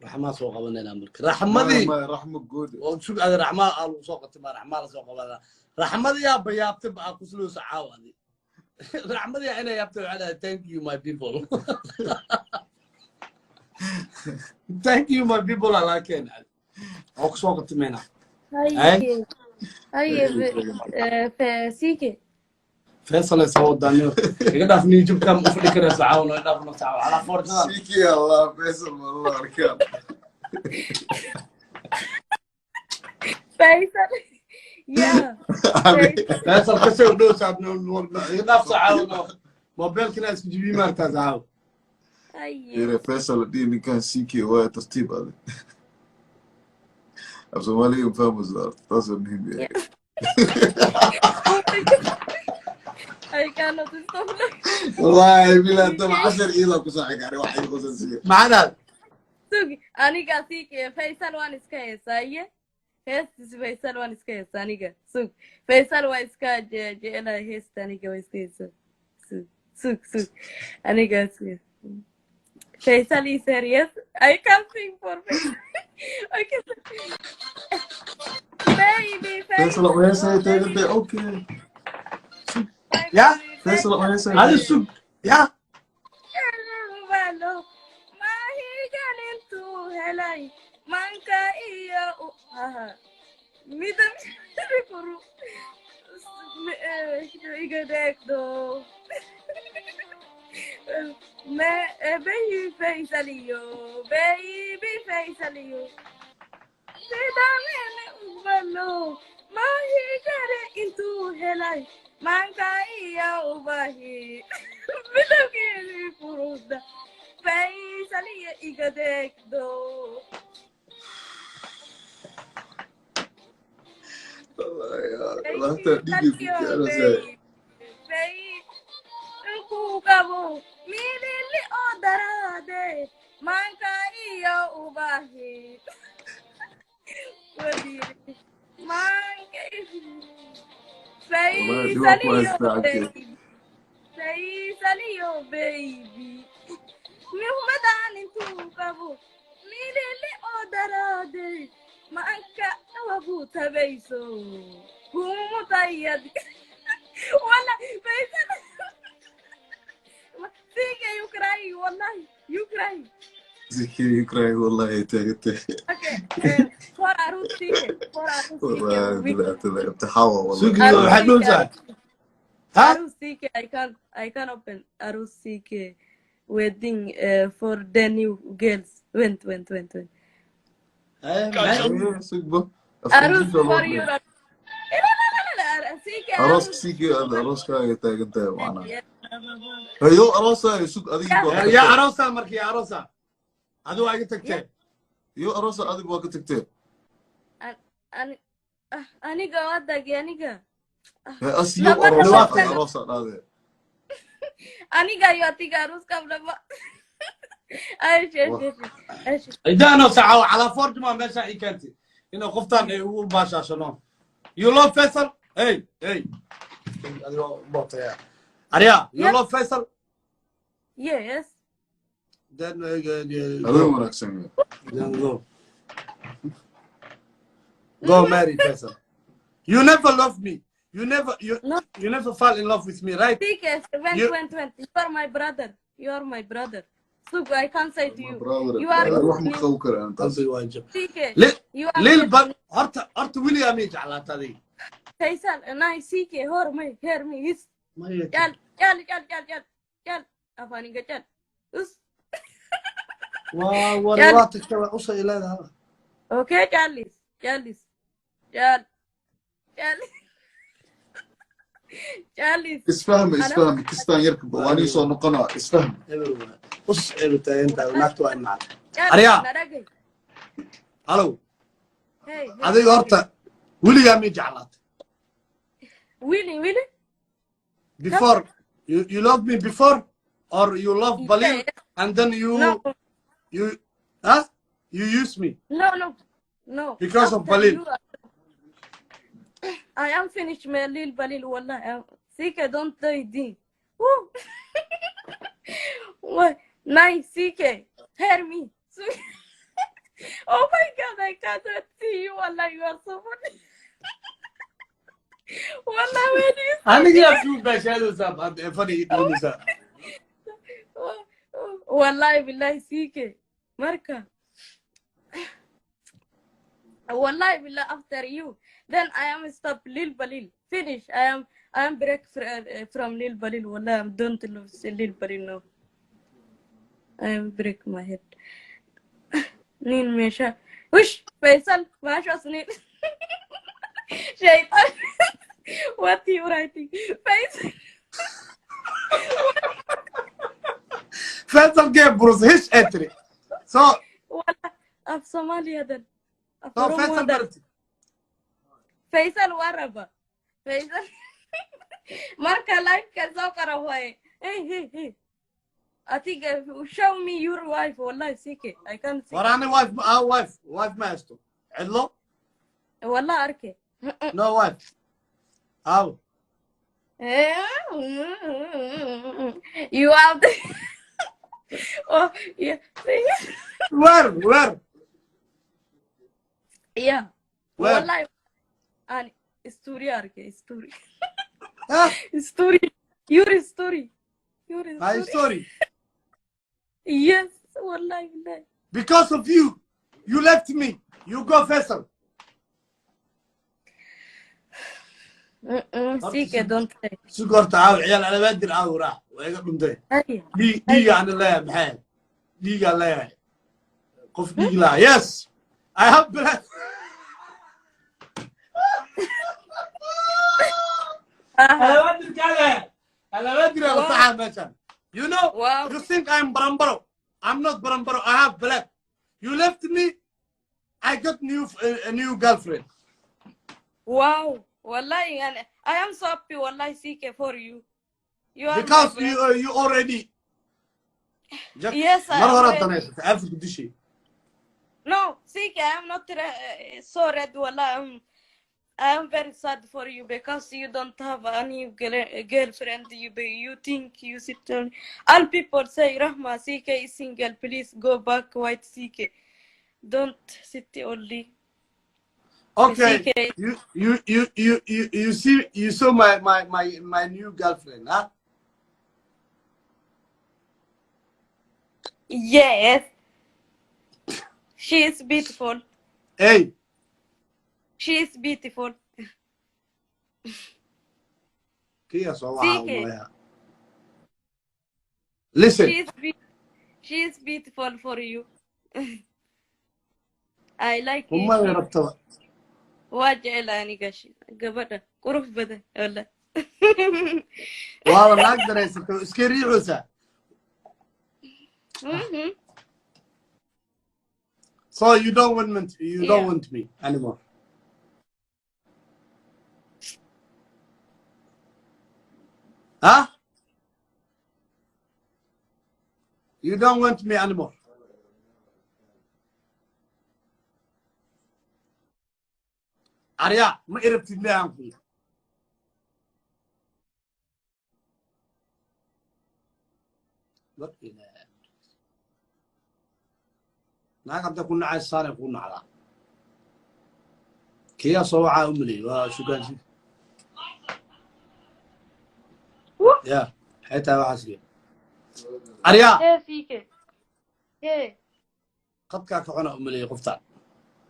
رحمة سوق قبلنا أمرك ما رحمة رحمة جودة وشو هذا رحمة سوق تبع رحمة سوق قبلنا رحمة يا بيا بتبقى كسلو سعاوة دي رحمة يا أنا يبتو على thank you my people thank you my people على كين أو سوق تمينا هاي في سيكي فيصل يسوي دانيو يقدر في نيجي كم أفريقيا كده سعاوة ويقدر في نسعاوة على فرصة سيكي الله فيصل والله ركاب فيصل يا فيصل كسر دوس يقدر في سعاوة موبايل كنا يسجبي مركز سعاوة يا فيصل دي كان سيكي هو ترتيب هذا الصوماليين فاهموا زارت تصل مهم يعني I cannot stop والله بلا انت 10 ايضا كساعك يعني واحد يخصصي معنا سوقي أنا قاسيك فيصل وانسكا يسايه هست فيصل وانسكا أنا سوق فيصل وانسكا جينا هست أنا وانسكا سوق أنا قاسي فيصل is serious I can't sing for Faisal okay baby فيصل ويسا تاخد اوكي يا فيصل ويسا هذا السوق يا Hello, mahiganin tu helai, mangka iya midam kuru, igadek do, me baby Faisaliyo, baby Faisaliyo, sedamene ubalo, mahiganin tu helai, mangka iya ubahi, midam kuru da. Faisaliya igadek do والله يا الله تديني انا زي ku kabo milili odarade manka iya ubahi wadiri manka Faisaliyo baby Muhammadan intu kabo milili odarade ma anka wabu tabayso kumutayad wala Faisal Sike you cry wallahi you cry زكي يكره والله تاغت okay for arusi والله لا بتحاول والله سوق حنون زاد Arusike I can open Arusike wedding for the new girls. Went. Arus for you. أراس سيكي هذا أراس كاي تاجنت معنا. هيو أراسة يسوق أديك يا أراسة مركي يا أراسة. هذا واجد تكتب. يو أراسة أديك واجد تكتب. أنا قاعد دقي أنا قا. أسيو أراسة هذا. أنا قاعد يأتي أروس كم لما. أيش. إذا أنا ساعة على فرد ما ماشي كنتي. إنه قفتان هو باشا شنو. You love Faisal? Hey. Arya, you love Faisal? Yes. Then go marry Faisal. You never loved me. You never fall in love with me, right? You are my brother. You are my brother. So I can't say to you. You are روح متخوكر أنت. ليل أرت ويليام يجعل هذه. Faisal, أنا سيكي hear me. Yes. يال. أفاني قتل. us. والواتك تبع أوصل إلى هذا. Okay, جالس. اسفهم كستان يركب واني صار نقنع اسفهم. بص أنت وناكتو أنا. أريا. Hello. Hey. هذه أرت ويليام يجعل. Willy? Before you love me before, or you love Balil and then you use me. No. Because of Balil. I am finished my Lil Balil. Wallah, Sika don't die din. Woo. What? Nice Sika. Hear me. Oh my God, I cannot see you. Wallah, you are so funny. Wallah, when you aniga yaa suu baashaadosaa fadhi doonaysaa wallahi billahi CK. Marka. Wallahi billah after you. Then I am stop Lil Balil. Finish. I am break from Lil Balil. Wallah, I don't lose Lil Balil now. I am break my head. Nin Mesha. Wish Faisal. Mash was Nin. Shaitan. What you writing? Faisal. Faisal gave Bruce his entry. So Wallah. Af Somalia then. so Faisal barti. Faisal waraba. Faisal. Marka life ka soo qara way. Hey. I think show me your wife. Wallahi CK. I can't see. Warani wife master. Hello? Wallah arke. No wife. How? You have the oh yeah. Where? Yeah. Where? Wallahi and story arke story. Huh? Story. Your story. My story. Yes. Wallahi billahi. Because of you left me. You go Faisal. CK don't say. سكر تعاو عيال على بدر عاورا ويقول دمتي Hey. دي عن الله محال دي قال لا قف دي لا يس I have blood على بدر كذا على بدر وصحة مثلا you know Wow. you think I'm Barambaro I'm not Barambaro I have blood you left me I got a new girlfriend Wow. Wallahi, and I am so happy, wallahi, CK, for you. You are because my brother. you already Yes, I مرة am ورا ready. الطريق تعرف قد شيء No, CK, I am not so red, wallahi. I am very sad for you because you don't have any girlfriend. You think you sit on. All people say, Rahma, CK is single. Please go back, white CK. Don't sit only. Okay, CK. you saw my new girlfriend, huh? Yes. She is beautiful. Hey, She is beautiful. Kia so CK. Listen, She is beautiful for you. I like وما it. يربطها واجع أني قش قبضة قرف بدة ولا. والله ما اقدر يسكت اسكري عوسى. So you don't want me anymore. Huh? You don't want me anymore. Arya, ma irabtid leeyahan ku yidhi. naag hadda ku nacay saanay ku nacdaa. Kiya soo wacaa u maleeyay waa sugaansi. Yeah, xitaa waxaas leeyahay. Arya, Hey, CK. Hey. qadkaa ka cuna u maleeyay qoftaan.